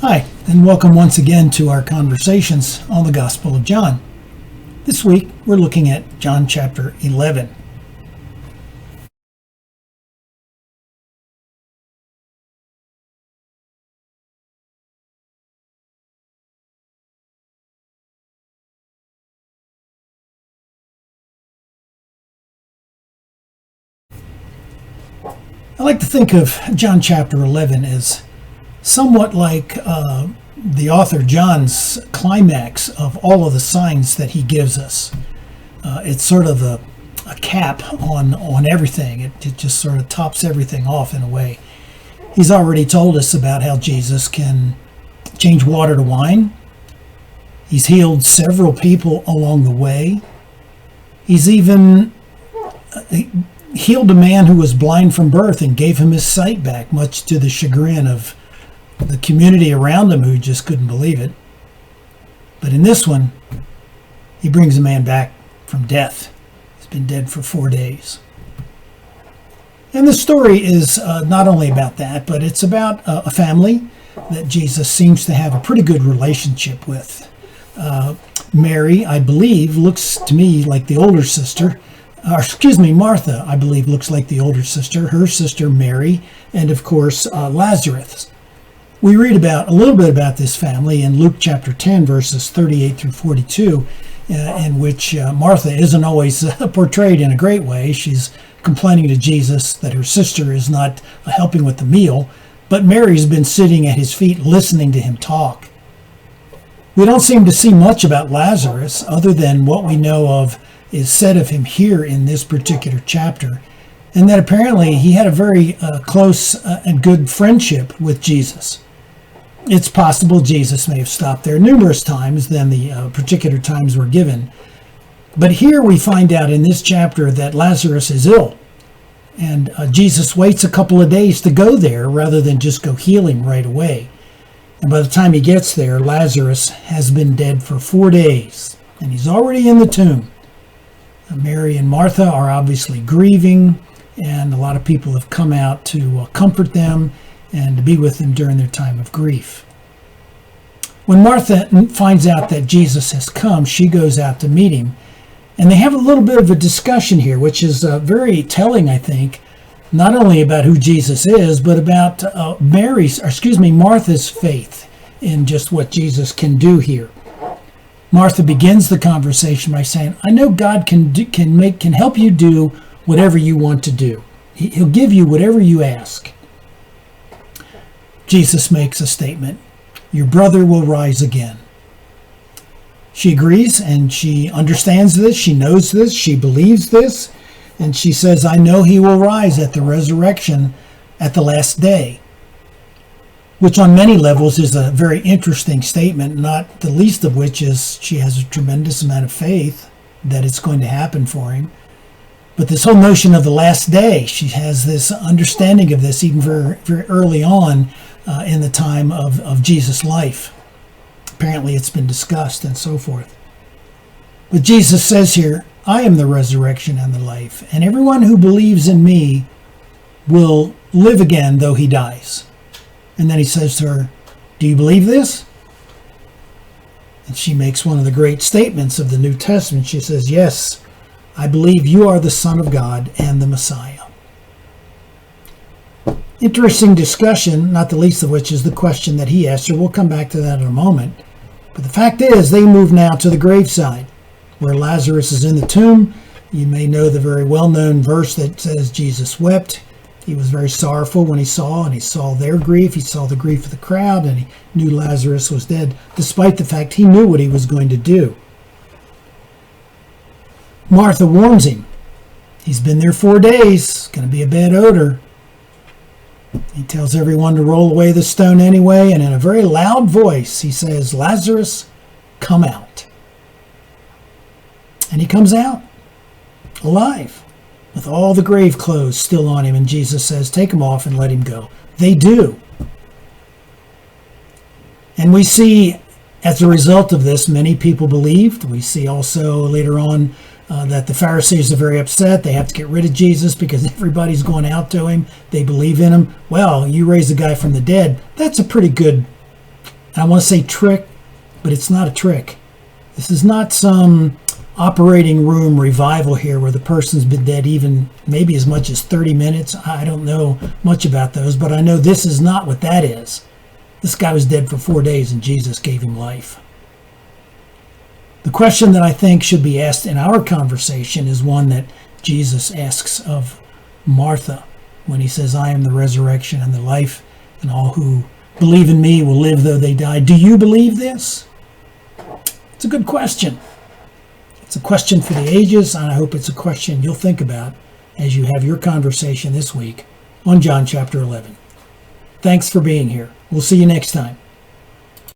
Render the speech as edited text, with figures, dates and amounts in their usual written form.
Hi, and welcome once again to our conversations on the Gospel of John. This week, we're looking at John chapter 11. I like to think of John chapter 11 as somewhat like the author John's climax of all of the signs that he gives us. It's sort of a cap on everything. It just sort of tops everything off in a way. He's already told us about how Jesus can change water to wine. He's healed several people along the way. He's even healed a man who was blind from birth and gave him his sight back, much to the chagrin of the community around him who just couldn't believe it. But in this one, he brings a man back from death. He's been dead for 4 days. And the story is not only about that, but it's about a family that Jesus seems to have a pretty good relationship with. Mary, I believe, looks to me like the older sister. Martha, I believe, looks like the older sister, her sister Mary, and of course Lazarus. We read about a little bit about this family in Luke chapter 10, verses 38 through 42, in which Martha isn't always portrayed in a great way. She's complaining to Jesus that her sister is not helping with the meal, but Mary's been sitting at his feet listening to him talk. We don't seem to see much about Lazarus other than what we know of is said of him here in this particular chapter, and that apparently he had a very close and good friendship with Jesus. It's possible Jesus may have stopped there numerous times than the particular times were given. But here we find out in this chapter that Lazarus is ill. And Jesus waits a couple of days to go there rather than just go heal him right away. And by the time he gets there, Lazarus has been dead for 4 days. And he's already in the tomb. Mary and Martha are obviously grieving. And a lot of people have come out to comfort them and to be with them during their time of grief. When Martha finds out that Jesus has come, she goes out to meet him. And they have a little bit of a discussion here, which is very telling, I think, not only about who Jesus is, but about Martha's faith in just what Jesus can do here. Martha begins the conversation by saying, I know God can help you do whatever you want to do. He'll give you whatever you ask. Jesus makes a statement, your brother will rise again. She agrees and she understands this, she knows this, she believes this, and she says, I know he will rise at the resurrection at the last day, which on many levels is a very interesting statement, not the least of which is she has a tremendous amount of faith that it's going to happen for him. But this whole notion of the last day, she has this understanding of this even very, very early on in the time of Jesus' life. Apparently it's been discussed and so forth. But Jesus says here, I am the resurrection and the life, and everyone who believes in me will live again though he dies. And then he says to her, do you believe this? And she makes one of the great statements of the New Testament. She says, yes, I believe you are the Son of God and the Messiah. Interesting discussion, not the least of which is the question that he asked her. We'll come back to that in a moment. But the fact is, they move now to the graveside, where Lazarus is in the tomb. You may know the very well-known verse that says Jesus wept. He was very sorrowful when he saw their grief. He saw the grief of the crowd, and he knew Lazarus was dead, despite the fact he knew what he was going to do. Martha warns him. He's been there 4 days. It's going to be a bad odor. He tells everyone to roll away the stone anyway, and in a very loud voice, he says, Lazarus, come out. And he comes out, alive, with all the grave clothes still on him, and Jesus says, take him off and let him go. They do. And we see, as a result of this, many people believed. We see also later on that the Pharisees are very upset. They have to get rid of Jesus because everybody's going out to him. They believe in him. Well, you raise a guy from the dead. That's a pretty good I want to say trick, but it's not a trick. This is not some operating room revival here where the person's been dead even maybe as much as 30 minutes. I don't know much about those, but I know this is not what that is. This guy was dead for 4 days and Jesus gave him life. The question that I think should be asked in our conversation is one that Jesus asks of Martha when he says, I am the resurrection and the life, and all who believe in me will live though they die. Do you believe this? It's a good question. It's a question for the ages, and I hope it's a question you'll think about as you have your conversation this week on John chapter 11. Thanks for being here. We'll see you next time.